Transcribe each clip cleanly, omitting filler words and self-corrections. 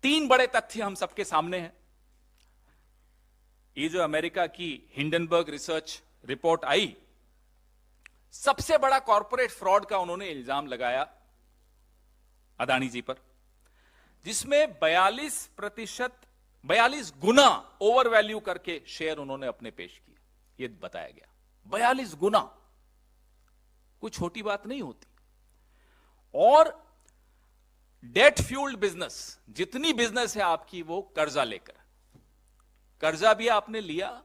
3 बड़े तथ्य हम सबके सामने हैं। ये जो अमेरिका की हिंडनबर्ग रिसर्च रिपोर्ट आई, सबसे बड़ा कॉर्पोरेट फ्रॉड का उन्होंने इल्जाम लगाया अदानी जी पर, जिसमें 42 गुना ओवर वैल्यू करके शेयर उन्होंने अपने पेश किए। ये बताया गया 42 गुना, कोई छोटी बात नहीं होती। और डेट फ्यूल्ड बिजनेस, जितनी बिजनेस है आपकी वो कर्जा लेकर, कर्जा भी आपने लिया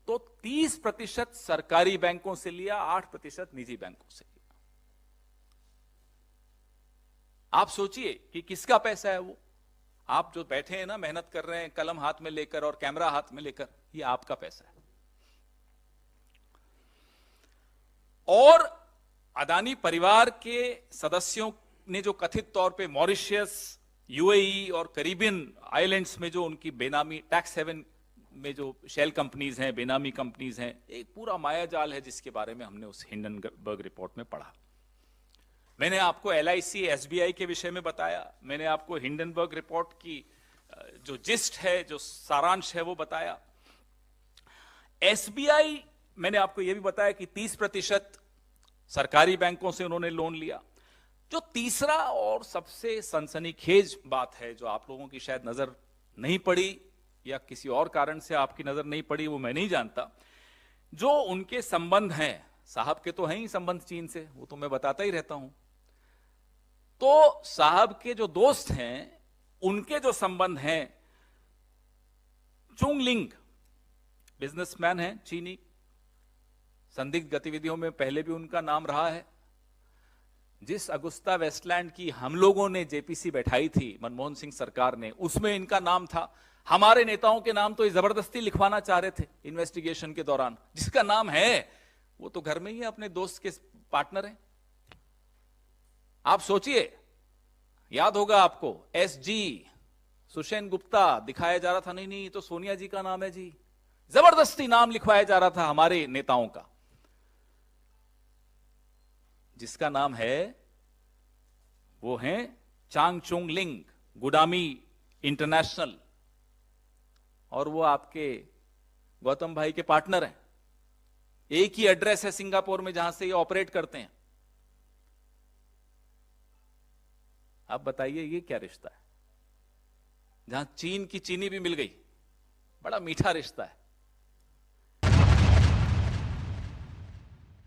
तो 30% सरकारी बैंकों से लिया, 8% निजी बैंकों से लिया। आप सोचिए कि किसका पैसा है वो। आप जो बैठे हैं ना, मेहनत कर रहे हैं कलम हाथ में लेकर और कैमरा हाथ में लेकर, ये आपका पैसा है। और अदानी परिवार के सदस्यों ने जो कथित तौर पे मॉरिशस, यूएई और कैरिबियन आइलैंड्स में जो उनकी बेनामी टैक्स हेवन में जो शेल कंपनीज हैं, बेनामी कंपनीज हैं, एक पूरा मायाजाल है जिसके बारे में हमने उस हिंडनबर्ग रिपोर्ट में पढ़ा। मैंने आपको एलआईसी, एसबीआई के विषय में बताया, मैंने आपको हिंडनबर्ग रिपोर्ट की जो जिस्ट है, जो सारांश है वो बताया। एसबीआई, मैंने आपको यह भी बताया कि 30% सरकारी बैंकों से उन्होंने लोन लिया। जो तीसरा और सबसे सनसनीखेज बात है, जो आप लोगों की शायद नजर नहीं पड़ी या किसी और कारण से आपकी नजर नहीं पड़ी, वो मैं नहीं जानता, जो उनके संबंध हैं, साहब के तो हैं ही संबंध चीन से, वो तो मैं बताता ही रहता हूं। तो साहब के जो दोस्त हैं, उनके जो संबंध हैं, चुंग लिंग बिजनेसमैन हैं चीनी, संदिग्ध गतिविधियों में पहले भी उनका नाम रहा है। जिस अगुस्ता वेस्टलैंड की हम लोगों ने जेपीसी बैठाई थी मनमोहन सिंह सरकार ने, उसमें इनका नाम था। हमारे नेताओं के नाम तो ये जबरदस्ती लिखवाना चाह रहे थे इन्वेस्टिगेशन के दौरान। जिसका नाम है वो तो घर में ही अपने दोस्त के पार्टनर हैं। आप सोचिए, याद होगा आपको, एसजी सुषेन गुप्ता दिखाया जा रहा था, नहीं नहीं तो सोनिया जी का नाम है जी, जबरदस्ती नाम लिखवाया जा रहा था हमारे नेताओं का। जिसका नाम है वो है चांग चुंग लिंग, गुडामी इंटरनेशनल, और वो आपके गौतम भाई के पार्टनर हैं। एक ही एड्रेस है सिंगापुर में जहां से ये ऑपरेट करते हैं। आप बताइए ये क्या रिश्ता है, जहां चीन की चीनी भी मिल गई। बड़ा मीठा रिश्ता है।